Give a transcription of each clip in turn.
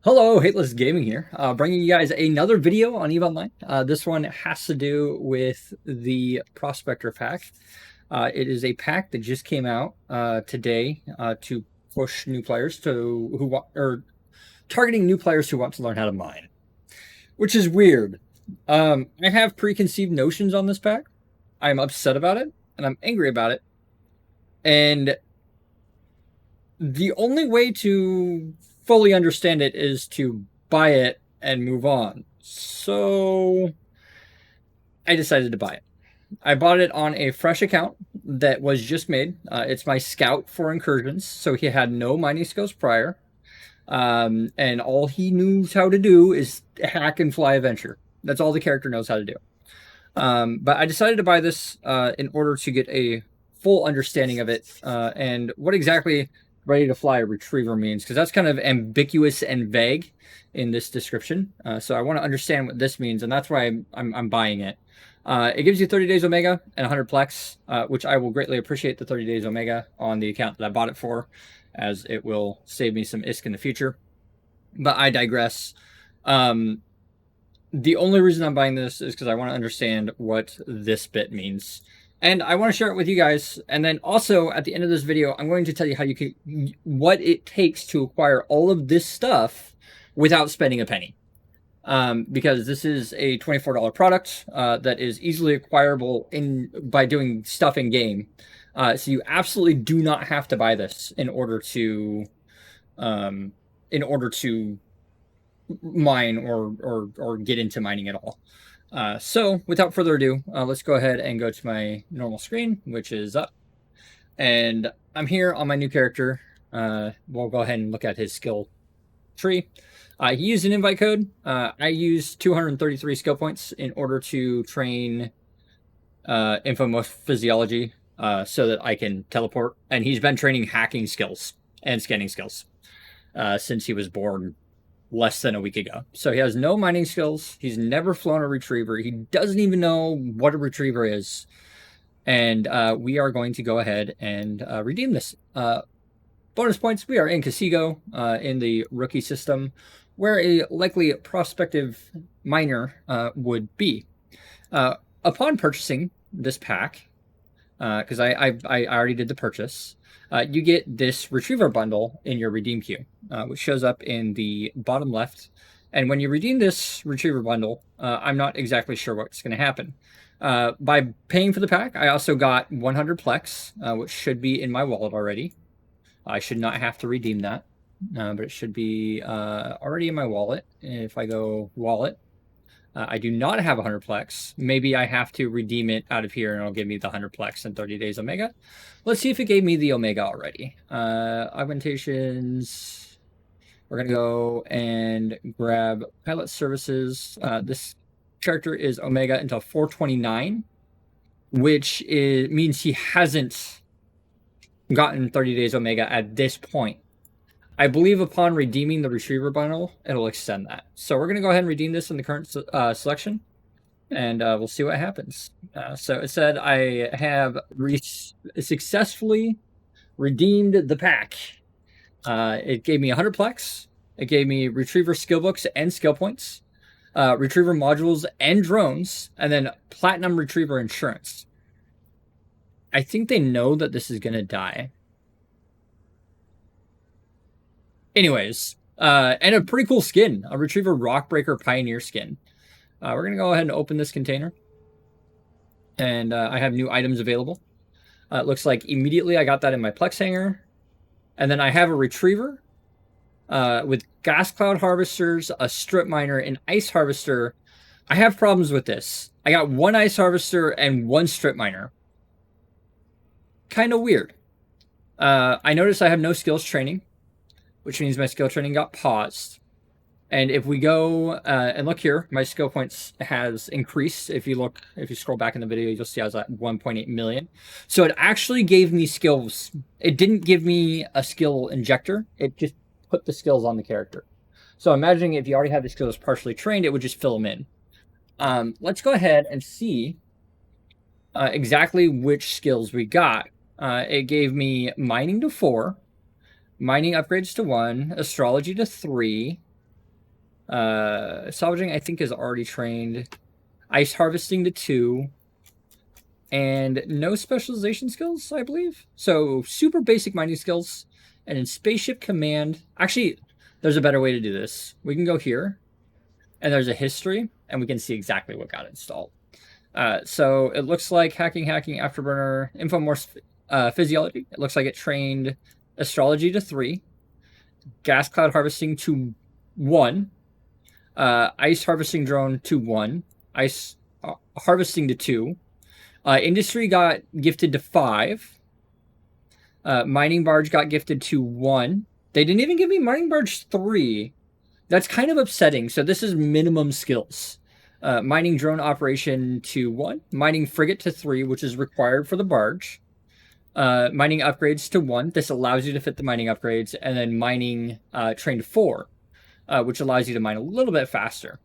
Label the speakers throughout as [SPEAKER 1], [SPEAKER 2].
[SPEAKER 1] Hello, Hateless Gaming here, bringing you guys another video on EVE Online. This one has to do with the Prospector pack. It is a pack that just came out today to push new players targeting new players who want to learn how to mine, which is weird. I have preconceived notions on this pack. I'm upset about it, and I'm angry about it. And the only way to fully understand it is to buy it and move on. So I decided to buy it. I bought it on a fresh account that was just made. It's my scout for incursions, so he had no mining skills prior. And all he knew how to do is hack and fly a venture. That's all the character knows how to do. But I decided to buy this in order to get a full understanding of it and what exactly ready to fly a retriever means, because that's kind of ambiguous and vague in this description. So I want to understand what this means, and that's why I'm buying it. It gives you 30 days Omega and 100 Plex, which I will greatly appreciate the 30 days Omega on the account that I bought it for, as it will save me some ISK in the future. But I digress. The only reason I'm buying this is because I want to understand what this bit means. And I want to share it with you guys. And then also at the end of this video, I'm going to tell you how you can, what it takes to acquire all of this stuff without spending a penny. Because this is a $24 product that is easily acquirable by doing stuff in game. So you absolutely do not have to buy this in order to mine or get into mining at all. So without further ado, let's go ahead and go to my normal screen, which is up. And I'm here on my new character. We'll go ahead and look at his skill tree. He used an invite code. I used 233 skill points in order to train infophysiology so that I can teleport. And he's been training hacking skills and scanning skills since he was born less than a week ago. So he has no mining skills. He's never flown a retriever. He doesn't even know what a retriever is. And we are going to go ahead and redeem this. Bonus points, we are in Casigo in the rookie system, where a likely prospective miner would be. Upon purchasing this pack, because I already did the purchase, you get this retriever bundle in your redeem queue, which shows up in the bottom left. And when you redeem this retriever bundle, I'm not exactly sure what's going to happen. By paying for the pack, I also got 100 Plex, which should be in my wallet already. I should not have to redeem that, but it should be already in my wallet. If I go wallet, I do not have 100 Plex. Maybe I have to redeem it out of here and it'll give me the 100 Plex and 30 days Omega. Let's see if it gave me the Omega already. Augmentations. We're going to go and grab pilot services. This character is Omega until 429, which means he hasn't gotten 30 days Omega at this point. I believe upon redeeming the retriever bundle, it'll extend that. So we're going to go ahead and redeem this in the current selection, and we'll see what happens. So it said I have successfully redeemed the pack. It gave me 100 Plex. It gave me retriever skill books and skill points, retriever modules and drones, and then platinum retriever insurance. I think they know that this is going to die. Anyways, and a pretty cool skin, a Retriever Rockbreaker Pioneer skin. We're going to go ahead and open this container. And I have new items available. It looks like immediately I got that in my Plex hanger. And then I have a Retriever with Gas Cloud Harvesters, a Strip Miner, an Ice Harvester. I have problems with this. I got one Ice Harvester and one Strip Miner. Kind of weird. I noticed I have no skills training, which means my skill training got paused. And if we go and look here, my skill points has increased. If you scroll back in the video, you'll see I was at 1.8 million. So it actually gave me skills. It didn't give me a skill injector. It just put the skills on the character. So imagining if you already have the skills partially trained, it would just fill them in. Let's go ahead and see exactly which skills we got. It gave me mining to 4. Mining upgrades to 1, astrology to 3, Salvaging, I think, is already trained. Ice harvesting to 2. And no specialization skills, I believe. So super basic mining skills. And in spaceship command, actually, there's a better way to do this. We can go here, and there's a history, and we can see exactly what got installed. So it looks like hacking, afterburner, infomorph, physiology. It looks like it trained astrology to 3, gas cloud harvesting to 1, ice harvesting drone to 1, ice harvesting to 2. Industry got gifted to 5. Mining barge got gifted to 1. They didn't even give me mining barge 3. That's kind of upsetting. So this is minimum skills. Mining drone operation to 1. Mining frigate to 3, which is required for the barge. Mining upgrades to 1. This allows you to fit the mining upgrades. And then mining train to 4, which allows you to mine a little bit faster.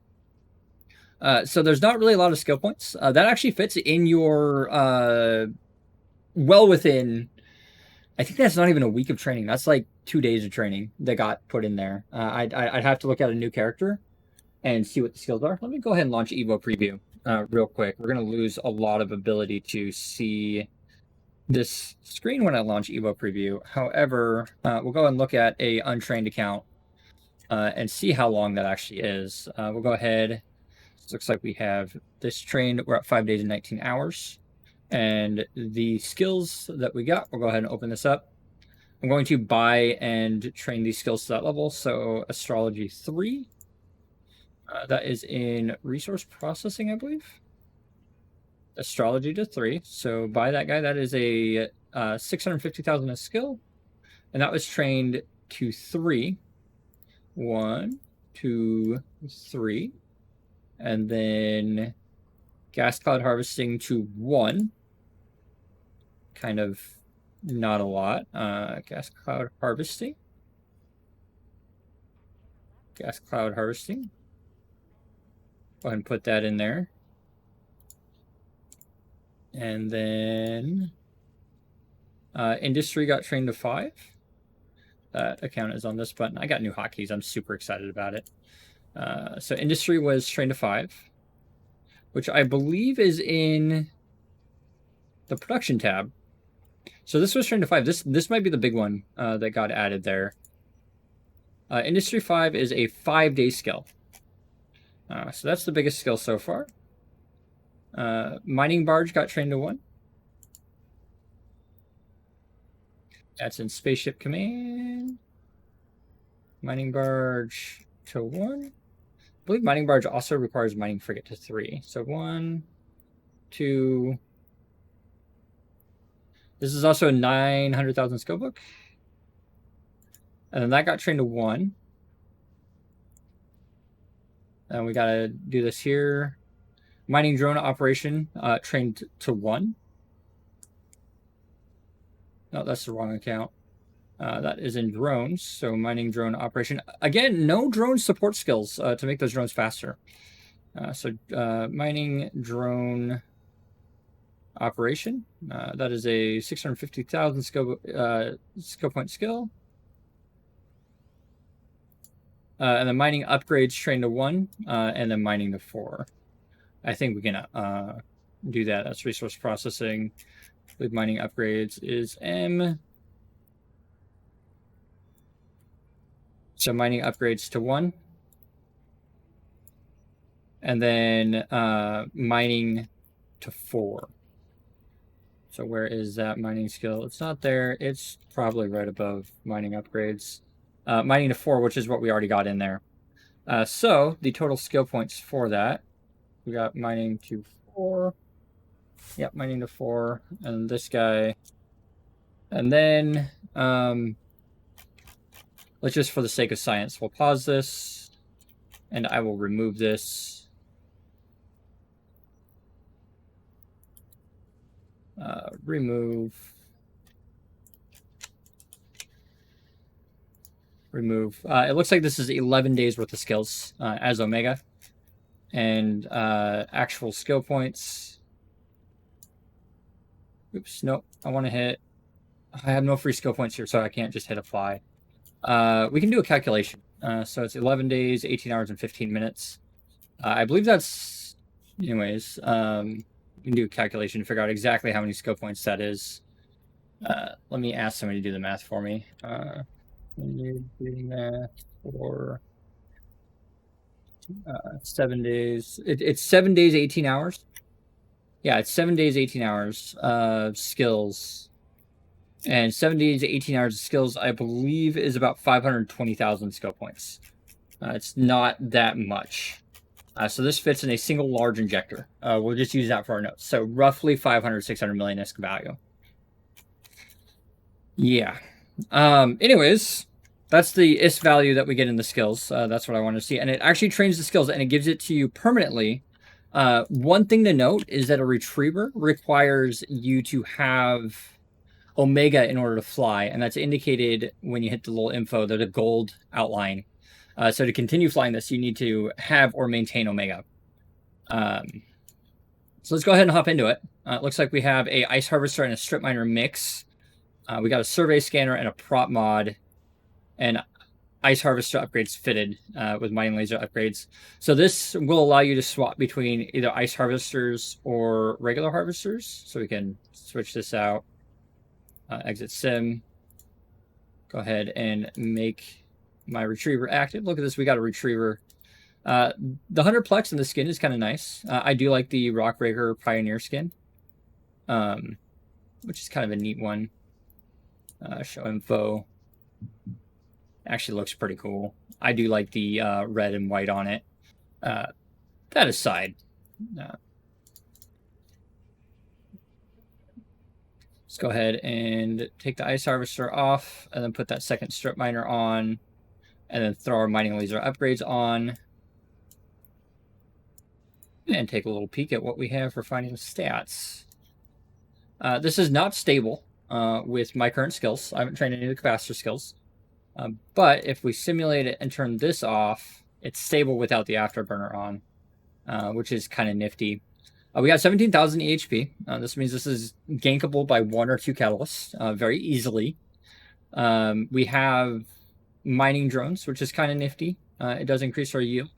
[SPEAKER 1] So there's not really a lot of skill points. That actually fits in your well within. I think that's not even a week of training. That's like 2 days of training that got put in there. I'd have to look at a new character and see what the skills are. Let me go ahead and launch Evo Preview real quick. We're going to lose a lot of ability to see this screen when I launch Evo Preview. However, we'll go and look at a untrained account and see how long that actually is. We'll go ahead. Looks like we have this trained. We're at 5 days and 19 hours. And the skills that we got, we'll go ahead and open this up. I'm going to buy and train these skills to that level. So astrology 3. That is in resource processing, I believe. Astrology to 3. So buy that guy. That is a 650,000 a skill. And that was trained to 3. 1, 2, 3. And then gas cloud harvesting to 1. Kind of not a lot. Gas cloud harvesting. Gas cloud harvesting. Go ahead and put that in there. And then industry got trained to 5. That account is on this button. I got new hotkeys. I'm super excited about it. So industry was trained to 5, which I believe is in the production tab. So this was trained to 5. This might be the big one that got added there. Industry 5 is a 5-day skill. So that's the biggest skill so far. Mining barge got trained to 1. That's in spaceship command. Mining barge to 1. I believe mining barge also requires mining frigate to 3. So 1, 2. This is also a 900,000 skill book. And then that got trained to 1. And we got to do this here. Mining drone operation trained to 1. No, that's the wrong account. That is in drones. So mining drone operation. Again, no drone support skills to make those drones faster. So mining drone operation. That is a 650,000 skill point skill. And then mining upgrades trained to 1, and then mining to 4. I think we can do that. That's resource processing with mining upgrades is M. So mining upgrades to 1. And then mining to 4. So where is that mining skill? It's not there. It's probably right above mining upgrades. Mining to 4, which is what we already got in there. So the total skill points for that, we got mining to 4. Yep, mining to 4. And this guy. And then let's just, for the sake of science, we'll pause this. And I will remove this. Remove. It looks like this is 11 days worth of skills as Omega. And actual skill points. Oops, nope. I want to hit. I have no free skill points here, so I can't just hit apply. We can do a calculation. So it's 11 days, 18 hours, and 15 minutes. I believe that's, anyways, you can do a calculation to figure out exactly how many skill points that is. Let me ask somebody to do the math for me. When you're doing math for 7 days, it's 7 days, 18 hours. Yeah, it's 7 days, 18 hours skills. And 7 days, 18 hours of skills, I believe, is about 520,000 skill points. It's not that much. So this fits in a single large injector. We'll just use that for our notes. So roughly 500, 600 million ISK value. Yeah. Anyways, that's the ISK value that we get in the skills. That's what I want to see. And it actually trains the skills, and it gives it to you permanently. One thing to note is that a retriever requires you to have Omega in order to fly, and that's indicated when you hit the little info. There's a gold outline. So to continue flying this, you need to have or maintain Omega. So let's go ahead and hop into it. It looks like we have a Ice Harvester and a Strip Miner mix. We got a Survey Scanner and a Prop Mod, and Ice Harvester upgrades fitted with Mining Laser upgrades. So this will allow you to swap between either Ice Harvesters or regular Harvesters. So we can switch this out. Exit Sim. Go ahead and make my Retriever active. Look at this, we got a Retriever. The 100 Plex in the skin is kind of nice. I do like the Rockbreaker Pioneer skin, which is kind of a neat one. Show info. Actually looks pretty cool. I do like the red and white on it. That aside, let's go ahead and take the Ice Harvester off and then put that second Strip Miner on, and then throw our Mining Laser upgrades on, and take a little peek at what we have for finding stats. This is not stable with my current skills. I haven't trained any of the capacitor skills. But if we simulate it and turn this off, it's stable without the Afterburner on, which is kind of nifty. We got 17,000 EHP. This means this is gankable by 1 or 2 catalysts very easily. We have mining drones, which is kind of nifty. It does increase our yield.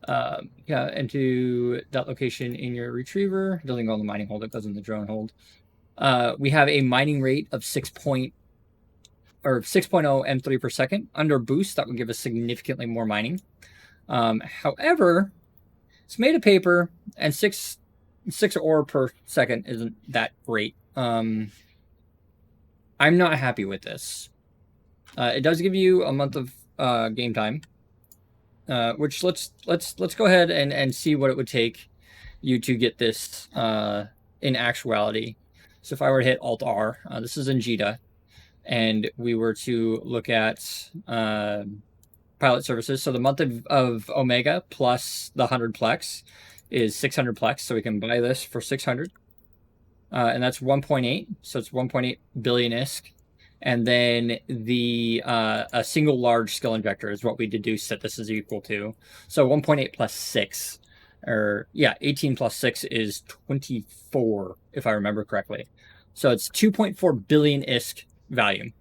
[SPEAKER 1] Yeah, into that location in your Retriever. It doesn't go in the mining hold, it goes in the drone hold. We have a mining rate of 6.0 M3 per second. Under boost, that would give us significantly more mining. However, it's made of paper, and 6 ore per second isn't that great. I'm not happy with this. It does give you a month of game time, which let's go ahead and see what it would take you to get this in actuality. So if I were to hit Alt R, this is in Jita, and we were to look at pilot services. So the month of Omega plus the 100 Plex is 600 Plex. So we can buy this for 600. And that's 1.8. So it's 1.8 billion ISK. And then the a single large skill injector is what we deduce that this is equal to. So 1.8 plus 6. Or, yeah, 18 plus 6 is 24, if I remember correctly. So it's 2.4 billion ISK value,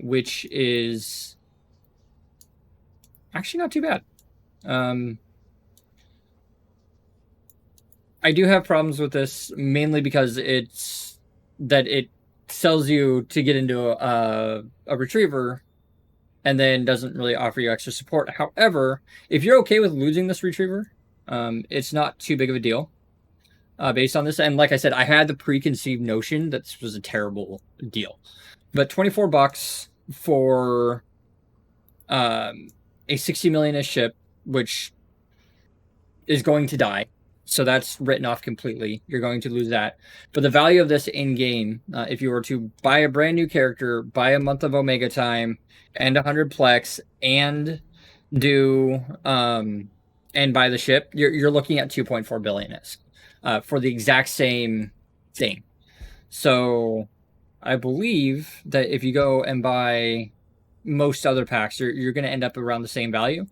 [SPEAKER 1] which is actually not too bad. I do have problems with this, mainly because it sells you to get into a Retriever and then doesn't really offer you extra support. However, if you're okay with losing this Retriever, it's not too big of a deal based on this. And like I said, I had the preconceived notion that this was a terrible deal. But 24 bucks for a 60 million-ish ship, which is going to die. So that's written off completely. You're going to lose that. But the value of this in-game, if you were to buy a brand new character, buy a month of Omega time, and 100 Plex, and do and buy the ship, you're looking at 2.4 billion for the exact same thing. So I believe that if you go and buy most other packs, you're going to end up around the same value.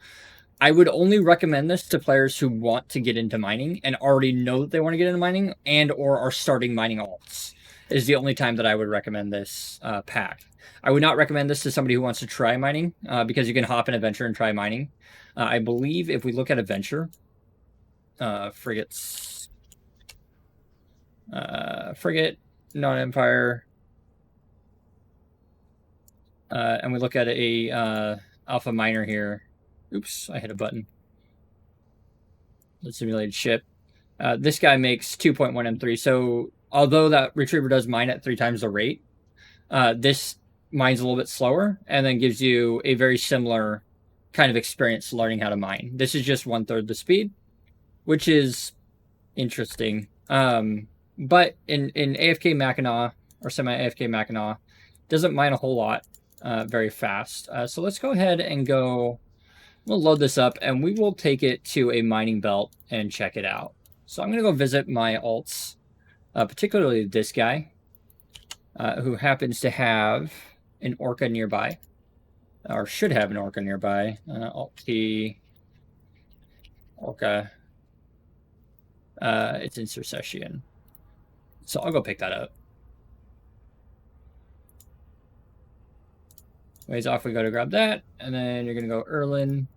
[SPEAKER 1] I would only recommend this to players who want to get into mining and already know that they want to get into mining and or are starting mining alts. Is the only time that I would recommend this pack. I would not recommend this to somebody who wants to try mining, because you can hop in Adventure and try mining. I believe if we look at Adventure, frigates, frigate, non-empire, and we look at a alpha miner here. Oops, I hit a button. The simulated ship. This guy makes 2.1 M3. So although that retriever does mine at 3 times the rate, this mines a little bit slower and then gives you a very similar kind of experience learning how to mine. This is just 1/3 the speed, which is interesting. But in AFK Mackinac or semi-AFK Mackinac, doesn't mine a whole lot very fast. So let's go ahead and go. We'll load this up and we will take it to a mining belt and check it out. So I'm going to go visit my alts, particularly this guy, who happens to have an orca nearby, or should have an orca nearby. Alt-T, orca. It's in Succession. So I'll go pick that up. Ways off we go to grab that, and then you're going to go Erlin.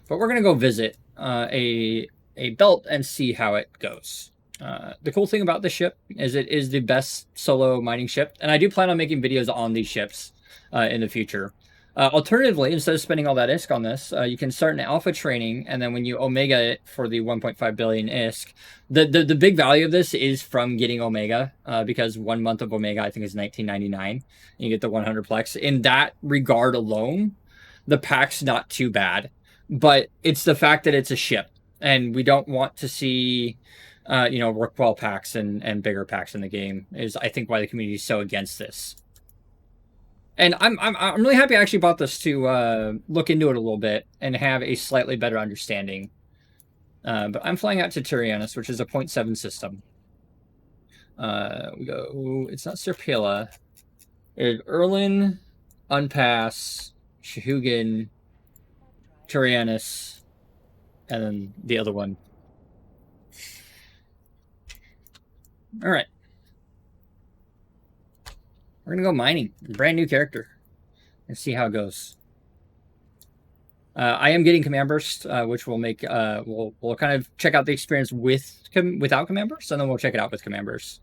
[SPEAKER 1] But we're going to go visit a belt and see how it goes. The cool thing about this ship is it is the best solo mining ship, and I do plan on making videos on these ships in the future. Alternatively, instead of spending all that ISK on this, you can start an alpha training, and then when you Omega it for the 1.5 billion ISK, the big value of this is from getting Omega, because 1 month of Omega, I think, is $19.99, and you get the 100 plex. In that regard alone, the pack's not too bad, but it's the fact that it's a ship, and we don't want to see Rockwell packs and bigger packs in the game, is I think why the community is so against this. And I'm really happy I actually bought this to look into it a little bit and have a slightly better understanding. But I'm flying out to Tyrannus, which is a 0.7 system. We go. It's not Serpilla. It's Erlin, Unpass, Shahugan, Tyrannus, and then the other one. All right. We're going to go mining. Brand new character. And see how it goes. I am getting Command Burst, which will make... we'll kind of check out the experience without Command Burst, and then we'll check it out with Command Burst.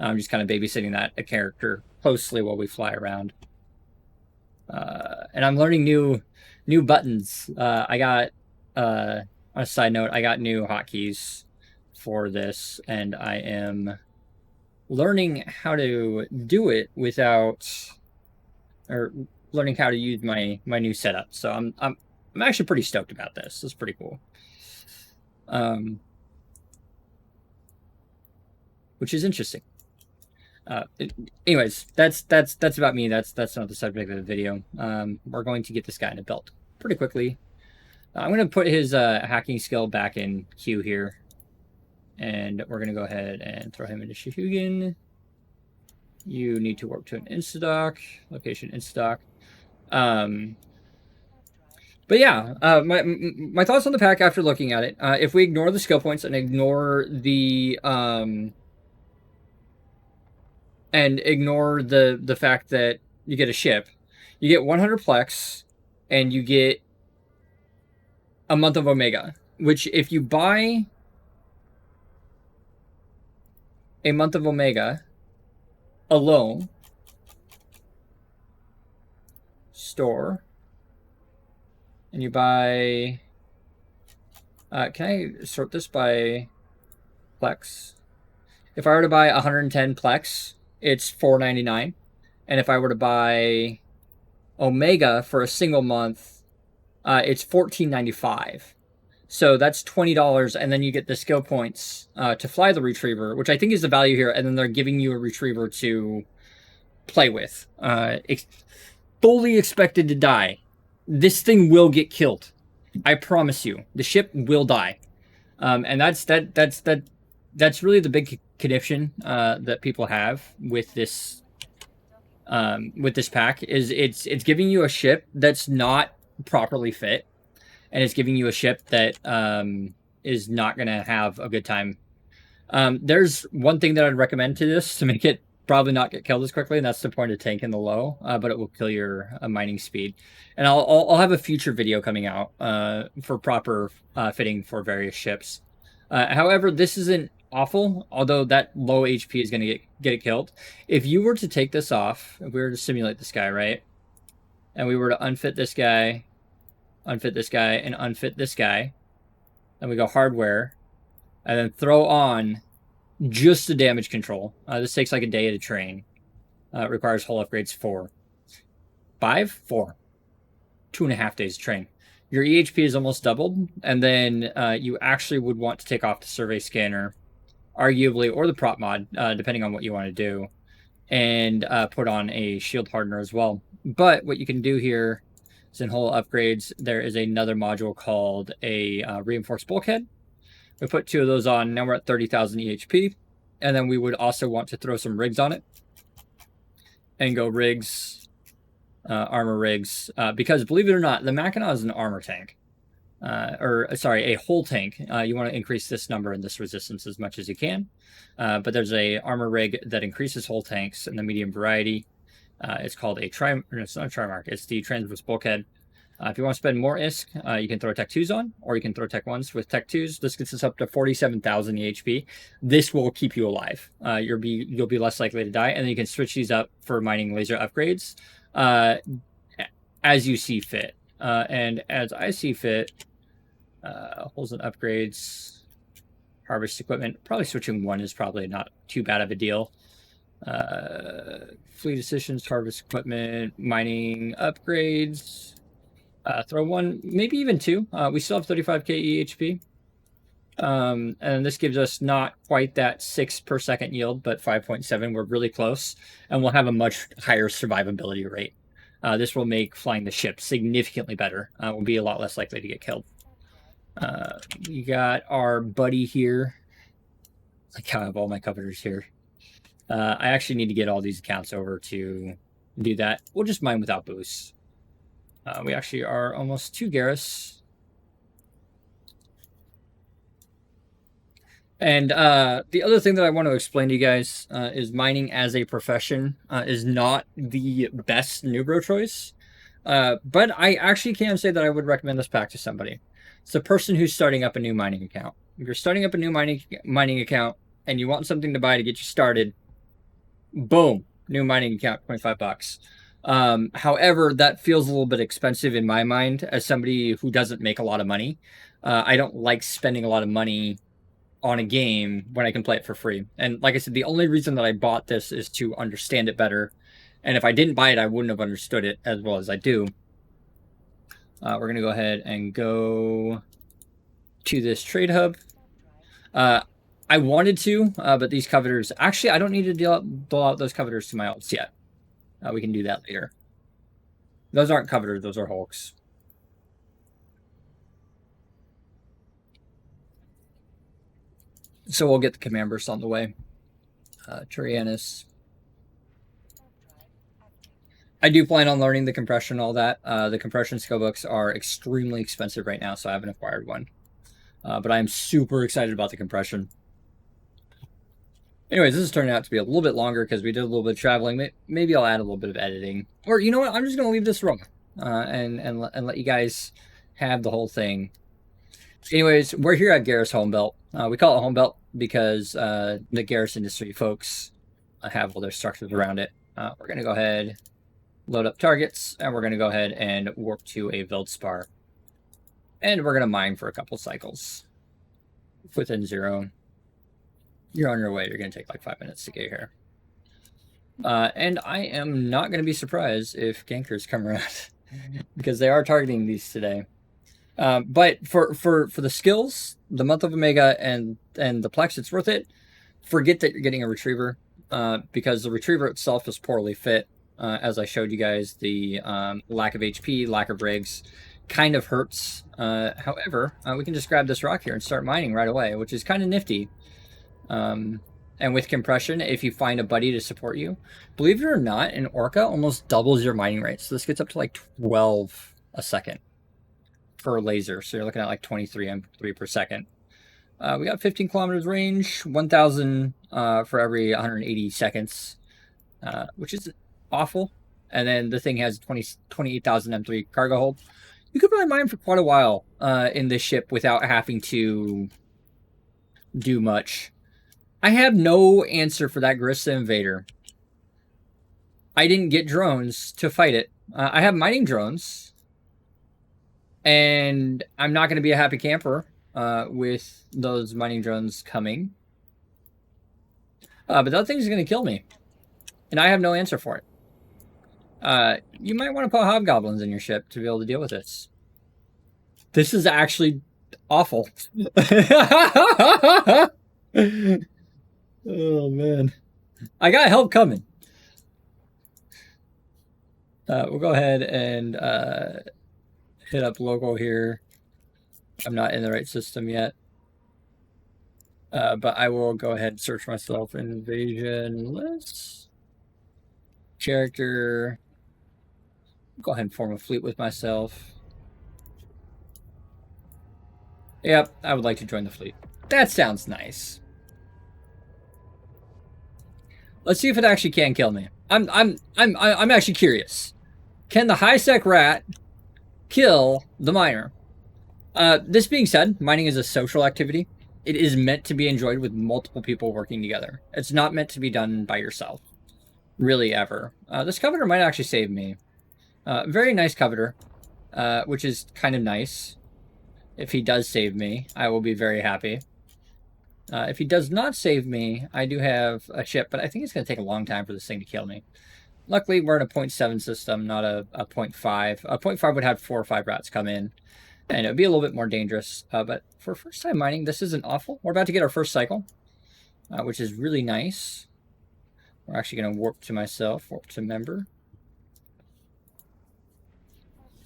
[SPEAKER 1] I'm just kind of babysitting that character closely while we fly around. And I'm learning new buttons. I got... on a side note, I got new hotkeys for this, and I am learning how to do it without, or learning how to use my new setup. So I'm actually pretty stoked about this. It's pretty cool. Which is interesting. Anyways, that's about me. That's not the subject of the video. We're going to get this guy in a belt pretty quickly. I'm going to put his hacking skill back in queue here. And we're going to go ahead and throw him into Shahugan. You need to warp to an Instadock. Location Instadock. But yeah, my thoughts on the pack after looking at it. If we ignore the skill points and ignore the fact that you get a ship, you get 100 plex, and you get a month of Omega. Which, if you buy a month of Omega alone, store, and you buy, can I sort this by plex? If I were to buy 110 plex, it's $4.99, and if I were to buy Omega for a single month, it's $14.95. So that's $20, and then you get the skill points to fly the retriever, which I think is the value here, and then they're giving you a retriever to play with. Fully expected to die. This thing will get killed. I promise you. The ship will die. And that's really the big conniption that people have with this pack, is it's giving you a ship that's not properly fit. And it's giving you a ship that is not going to have a good time. There's one thing that I'd recommend to this to make it probably not get killed as quickly, and that's the point of tank in the low, but it will kill your mining speed. And I'll have a future video coming out for proper fitting for various ships. However, this isn't awful, although that low HP is going to get it killed. If you were to take this off, if we were to simulate this guy, right, and we were to unfit this guy, and unfit this guy, and we go hardware, and then throw on just the damage control. This takes like a day to train. It requires hull upgrades 4. 5? 4. 2.5 days to train. Your EHP is almost doubled, and then you actually would want to take off the survey scanner, arguably, or the prop mod, depending on what you want to do, and put on a shield hardener as well. But what you can do here is in hull upgrades, there is another module called a reinforced bulkhead. We put 2 of those on. Now we're at 30,000 EHP. And then we would also want to throw some rigs on it. And go rigs, armor rigs. Because believe it or not, the Mackinac is an armor tank. A hull tank. You want to increase this number and this resistance as much as you can. But there's a armor rig that increases hull tanks in the medium variety. It's called a it's not a Trimark. It's the Transverse Bulkhead. If you want to spend more ISK, you can throw Tech 2s on, or you can throw Tech 1s. With Tech 2s, this gets us up to 47,000 EHP. This will keep you alive. You'll be less likely to die, and then you can switch these up for mining laser upgrades as you see fit. And as I see fit, holes and upgrades, harvest equipment. Probably switching 1 is probably not too bad of a deal. Fleet decisions, harvest equipment, mining upgrades. Throw 1, maybe even 2. We still have 35k EHP. And this gives us not quite that 6 per second yield, but 5.7. We're really close. And we'll have a much higher survivability rate. This will make flying the ship significantly better. We'll be a lot less likely to get killed. We got our buddy here. I can't have all my coveters here. I actually need to get all these accounts over to do that. We'll just mine without boosts. We actually are almost 2 Garrus. And the other thing that I want to explain to you guys is mining as a profession is not the best Nubro choice. But I actually can say that I would recommend this pack to somebody. It's a person who's starting up a new mining account. If you're starting up a new mining account and you want something to buy to get you started, boom, new mining account, $25. However, that feels a little bit expensive in my mind as somebody who doesn't make a lot of money. I don't like spending a lot of money on a game when I can play it for free. And like I said, the only reason that I bought this is to understand it better. And if I didn't buy it, I wouldn't have understood it as well as I do. We're going to go ahead and go to this trade hub. I wanted to, but these coveters... Actually, I don't need to dole out those coveters to my ults yet. We can do that later. Those aren't coveters, those are hulks. So we'll get the command burst on the way. Turianus. I do plan on learning the compression and all that. The compression skill books are extremely expensive right now, so I haven't acquired one. But I'm super excited about the compression. Anyways, this is turning out to be a little bit longer because we did a little bit of traveling. Maybe I'll add a little bit of editing. Or, you know what? I'm just going to leave this raw and let you guys have the whole thing. Anyways, we're here at Garrus Homebelt. We call it Homebelt because the Garrus industry folks have all their structures around it. We're going to go ahead, load up targets, and we're going to go ahead and warp to a Veldspar. And we're going to mine for a couple cycles. Within 0. You're on your way. You're going to take like 5 minutes to get here. And I am not going to be surprised if gankers come around because they are targeting these today. But for the skills, the Month of Omega and the Plex, it's worth it. Forget that you're getting a Retriever because the Retriever itself is poorly fit. As I showed you guys, the lack of HP, lack of rigs kind of hurts. However, we can just grab this rock here and start mining right away, which is kind of nifty. And with compression, if you find a buddy to support you, believe it or not, an Orca almost doubles your mining rate. So this gets up to like 12 a second per laser. So you're looking at like 23 M3 per second. We got 15 kilometers range, 1,000 for every 180 seconds. which is awful. And then the thing has 28,000 M3 cargo hold. You could probably mine for quite a while in this ship without having to do much. I have no answer for that Garissa Invader. I didn't get drones to fight it. I have mining drones. And I'm not going to be a happy camper with those mining drones coming. But that thing's going to kill me. And I have no answer for it. You might want to put hobgoblins in your ship to be able to deal with this. This is actually awful. Oh, man. I got help coming. We'll go ahead and hit up local here. I'm not in the right system yet. But I will go ahead and search myself. Invasion list. Character. Go ahead and form a fleet with myself. Yep, I would like to join the fleet. That sounds nice. Let's see if it actually can kill me. I'm actually curious. Can the high-sec rat kill the miner? This being said, mining is a social activity. It is meant to be enjoyed with multiple people working together. It's not meant to be done by yourself. Really, ever. This coveter might actually save me. Very nice coveter, which is kind of nice. If he does save me, I will be very happy. If he does not save me, I do have a ship, but I think it's going to take a long time for this thing to kill me. Luckily, we're in a 0.7 system, not a 0.5. A 0.5 would have 4 or 5 rats come in, and it would be a little bit more dangerous. But for first-time mining, this isn't awful. We're about to get our first cycle, which is really nice. We're actually going to warp to myself, warp to member.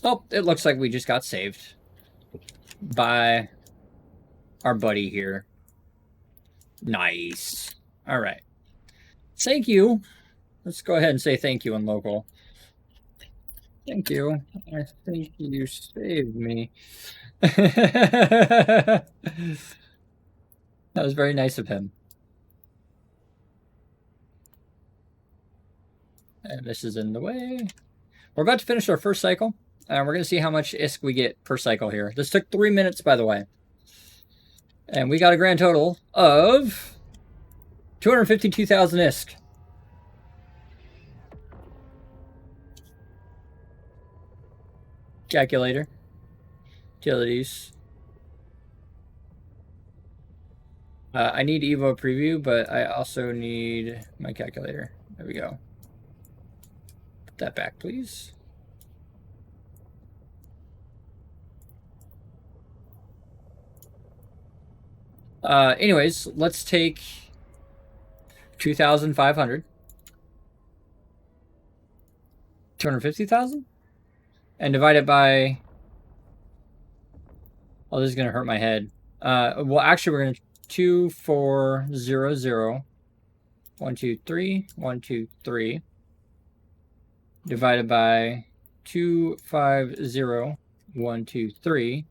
[SPEAKER 1] Oh, it looks like we just got saved by our buddy here. Nice. All right. Thank you. Let's go ahead and say thank you in local. Thank you. I think you saved me. That was very nice of him. And this is in the way. We're about to finish our first cycle. We're going to see how much ISK we get per cycle here. This took 3 minutes, by the way. And we got a grand total of 252,000 ISK. Calculator. Utilities. I need Evo preview, but I also need my calculator. There we go. Put that back, please. Anyways, let's take 2,500. 250,000? And divide it by... Oh, this is going to hurt my head. Well, actually, we're going to 2400. 1, 2, 3. 1, 2, 3. Divided by 250. 1, 2, 3.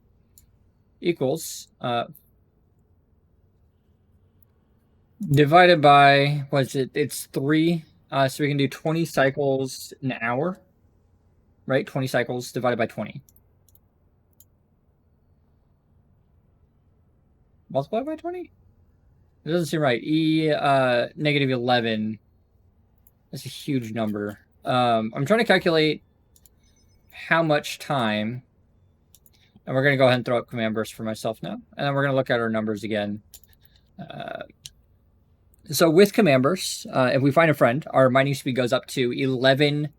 [SPEAKER 1] Equals... divided by, what's it? It's 3. So we can do 20 cycles an hour. Right? 20 cycles divided by 20. Multiply by 20? It doesn't seem right. Negative 11. That's a huge number. I'm trying to calculate how much time. And we're going to go ahead and throw up command burst for myself now. And then we're going to look at our numbers again. So with command bursts, if we find a friend, our mining speed goes up to 11.3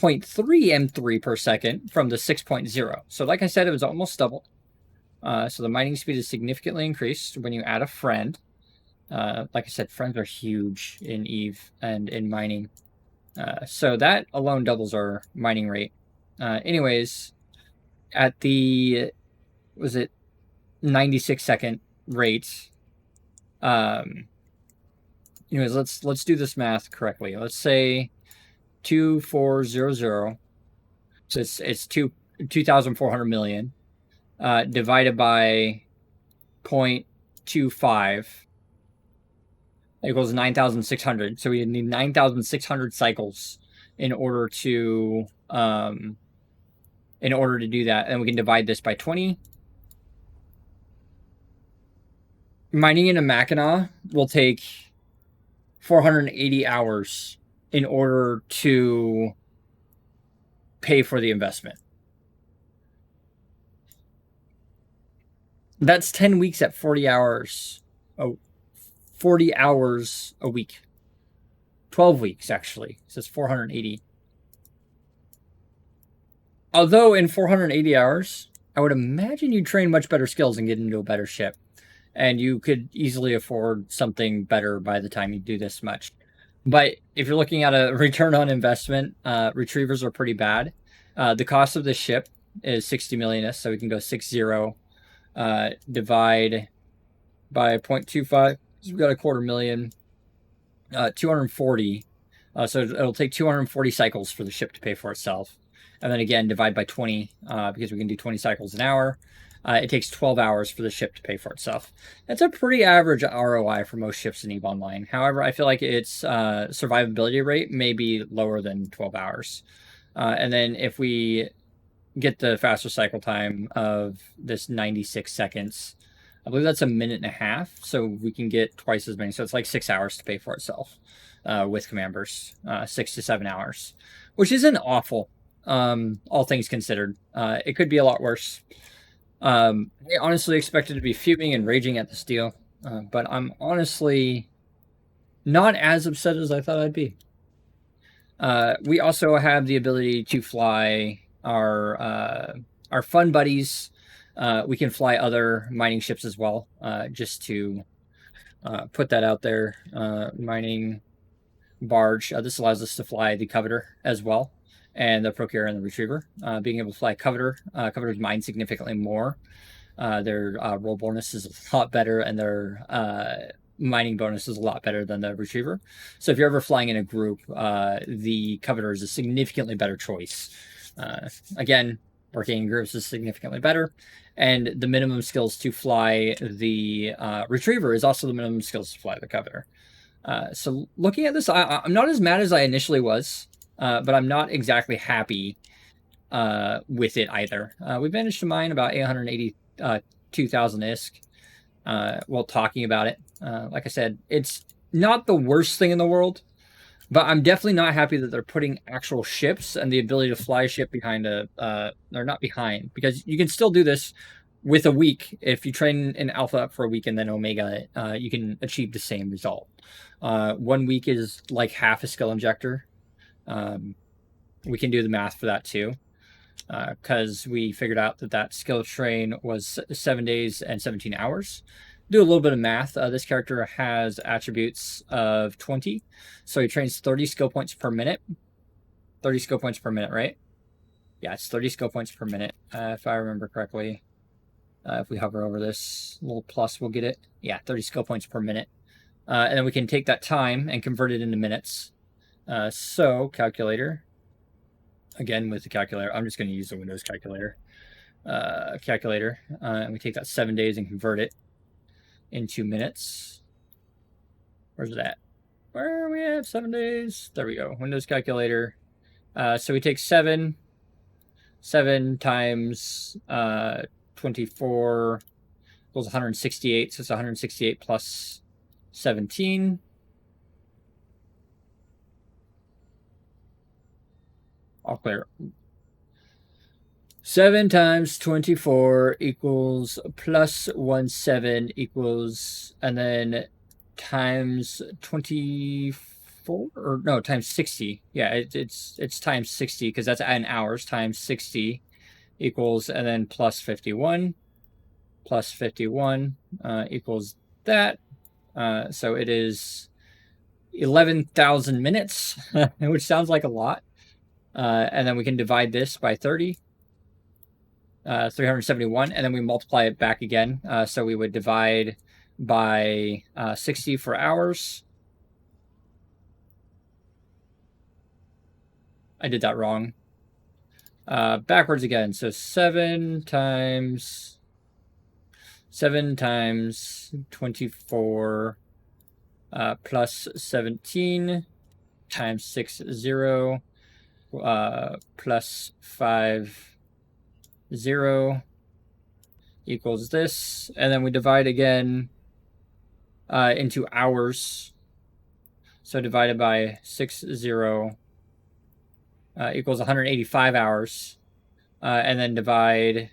[SPEAKER 1] M3 per second from the 6.0. So like I said, it was almost double. So the mining speed is significantly increased when you add a friend. Like I said, friends are huge in EVE and in mining. So that alone doubles our mining rate. Anyways, at the, was it 96 second rate, anyways, let's do this math correctly. Let's say 2400. So it's 2,400 million divided by 0.25. equals 9,600. So we need 9,600 cycles in order to do that. And we can divide this by 20. Mining in a Mackinac will take 480 hours in order to pay for the investment. That's 10 weeks at 40 hours. 40 hours a week. 12 weeks, actually. So it's 480. Although in 480 hours, I would imagine you train much better skills and get into a better ship. And you could easily afford something better by the time you do this much. But if you're looking at a return on investment, retrievers are pretty bad. The cost of the ship is 60 million, so we can go 60, divide by 0.25. So we've got 250,000, 240. So it'll take 240 cycles for the ship to pay for itself. And then again, divide by 20, because we can do 20 cycles an hour. It takes 12 hours for the ship to pay for itself. That's a pretty average ROI for most ships in EVE Online. However, I feel like its survivability rate may be lower than 12 hours. And then if we get the faster cycle time of this 96 seconds, I believe that's a minute and a half, so we can get twice as many. So it's like 6 hours to pay for itself with command bursts, 6 to 7 hours, which isn't awful, all things considered. It could be a lot worse. I honestly expected to be fuming and raging at this deal, but I'm honestly not as upset as I thought I'd be. We also have the ability to fly our fun buddies. We can fly other mining ships as well, just to put that out there. Mining barge. This allows us to fly the Coveter as well, and the Procure and the Retriever. Being able to fly Coveter. Coveters mine significantly more. Their roll bonus is a lot better, and their mining bonus is a lot better than the Retriever. So if you're ever flying in a group, the Coveter is a significantly better choice. Again, working in groups is significantly better. And the minimum skills to fly the Retriever is also the minimum skills to fly the Coveter. So looking at this, I'm not as mad as I initially was, but I'm not exactly happy with it either. We managed to mine about 882,000 ISK while talking about it. Like I said, it's not the worst thing in the world, but I'm definitely not happy that they're putting actual ships and the ability to fly a ship behind or not behind, because you can still do this with a week. If you train in Alpha for a week and then Omega, you can achieve the same result. 1 week is like half a skill injector. We can do the math for that too, because we figured out that skill train was 7 days and 17 hours. Do a little bit of math. This character has attributes of 20, so he trains 30 skill points per minute. 30 skill points per minute, right? Yeah, it's 30 skill points per minute, if I remember correctly. If we hover over this little plus, we'll get it. Yeah, 30 skill points per minute. And then we can take that time and convert it into minutes. So, calculator. Again, with the calculator, I'm just going to use the Windows calculator. And we take that 7 days and convert it into minutes. Where's it at? Where are we at? 7 days. There we go. Windows calculator. So we take 7 times 24 equals 168. So it's 168 plus 17. All clear. 7 times 24 equals plus 17 equals, and then times 24, or no, times 60. Yeah, it's times 60, because that's in hours. Times 60 equals, and then plus 51. Plus 51 equals that. So it is 11,000 minutes, which sounds like a lot. And then we can divide this by 30. 371, and then we multiply it back again. So we would divide by 60 for hours. I did that wrong. Backwards again. So 7 times 24 plus 17 times 60 plus 50 equals this. And then we divide again into hours. So divided by 60 equals 185 hours. And then divide,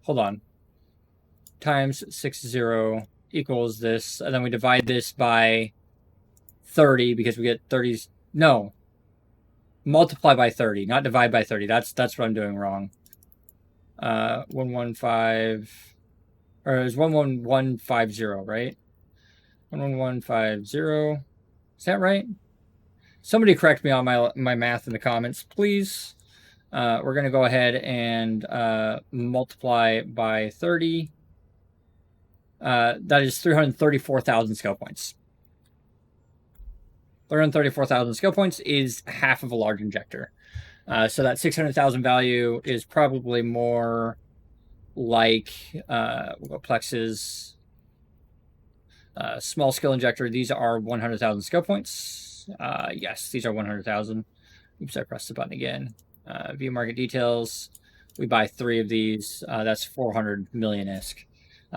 [SPEAKER 1] hold on, times 60 equals this. And then we divide this by 30 because we get 30, no, multiply by 30, not divide by 30. That's what I'm doing wrong. 115, or it's 11150, right? 11150. Is that right? Somebody correct me on my math in the comments, please. We're going to go ahead and multiply by 30. That is 334,000 skill points. 334,000 skill points is half of a large injector. So that 600,000 value is probably more like we'll go plexes. Small skill injector. These are 100,000 skill points. Yes, these are 100,000. Oops, I pressed the button again. View market details. We buy 3 of these. That's 400 million-isk.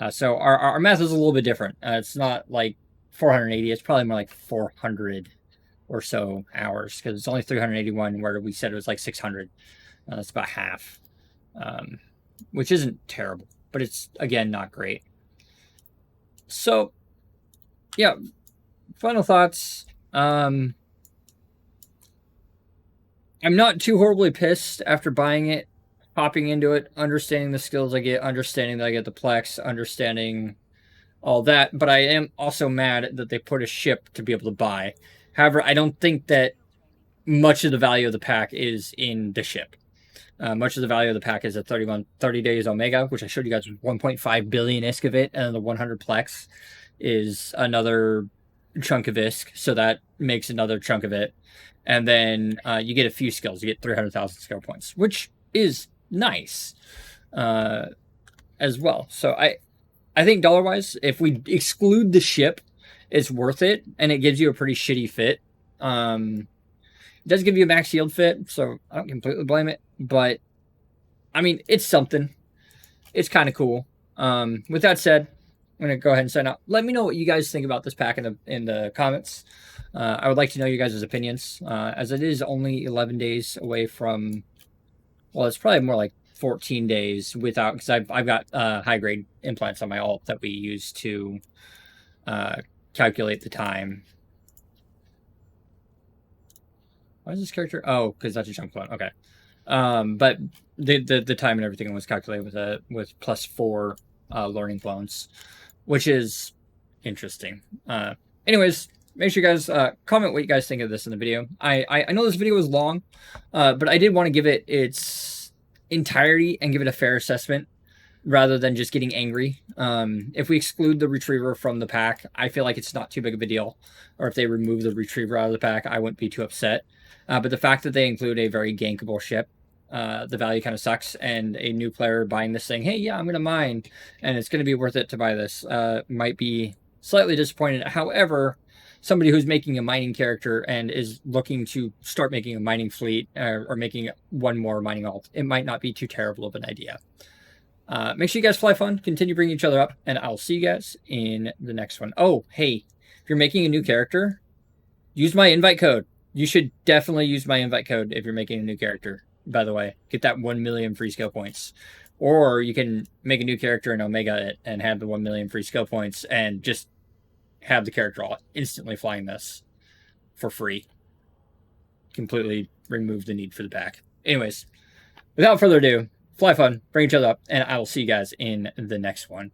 [SPEAKER 1] So our math is a little bit different. It's not like 480. It's probably more like 400 or so hours because it's only 381 where we said it was like 600. That's about half, which isn't terrible, but it's, again, not great. So, yeah, final thoughts. I'm not too horribly pissed after buying it, hopping into it, understanding the skills I get, understanding that I get the Plex, understanding all that, but I am also mad that they put a ship to be able to buy. However, I don't think that much of the value of the pack is in the ship. Much of the value of the pack is at 30 days Omega, which I showed you guys was 1.5 billion ISK of it, and the 100 Plex is another chunk of ISK, so that makes another chunk of it. And then you get a few skills. You get 300,000 skill points, which is nice as well. So I think dollar-wise, if we exclude the ship, it's worth it, and it gives you a pretty shitty fit. It does give you a max yield fit, so I don't completely blame it. But, I mean, it's something. It's kind of cool. With that said, I'm going to go ahead and sign out. Let me know what you guys think about this pack in the comments. I would like to know you guys' opinions, as it is only 11 days away from, well, it's probably more like 14 days without, because I've got high-grade implants on my alt that we use to calculate the time. Why is this character? Oh, because that's a chunk clone. Okay. But the time and everything was calculated with +4 learning clones, which is interesting. Anyways, make sure you guys comment what you guys think of this in the video. I know this video was long, but I did want to give it its entirety and give it a fair assessment rather than just getting angry. If we exclude the Retriever from the pack, I feel like it's not too big of a deal. Or if they remove the Retriever out of the pack, I wouldn't be too upset. But the fact that they include a very gankable ship, the value kind of sucks. And a new player buying this saying, hey, yeah, I'm going to mine, and it's going to be worth it to buy this, might be slightly disappointed. However, somebody who's making a mining character and is looking to start making a mining fleet or making one more mining alt, it might not be too terrible of an idea. Make sure you guys fly fun, continue bringing each other up, and I'll see you guys in the next one. Oh, hey, if you're making a new character, use my invite code. You should definitely use my invite code if you're making a new character, by the way. Get that 1 million free skill points. Or you can make a new character in Omega it and have the 1 million free skill points and just have the character all instantly flying this for free. Completely remove the need for the pack. Anyways, without further ado, fly fun, bring each other up, and I will see you guys in the next one.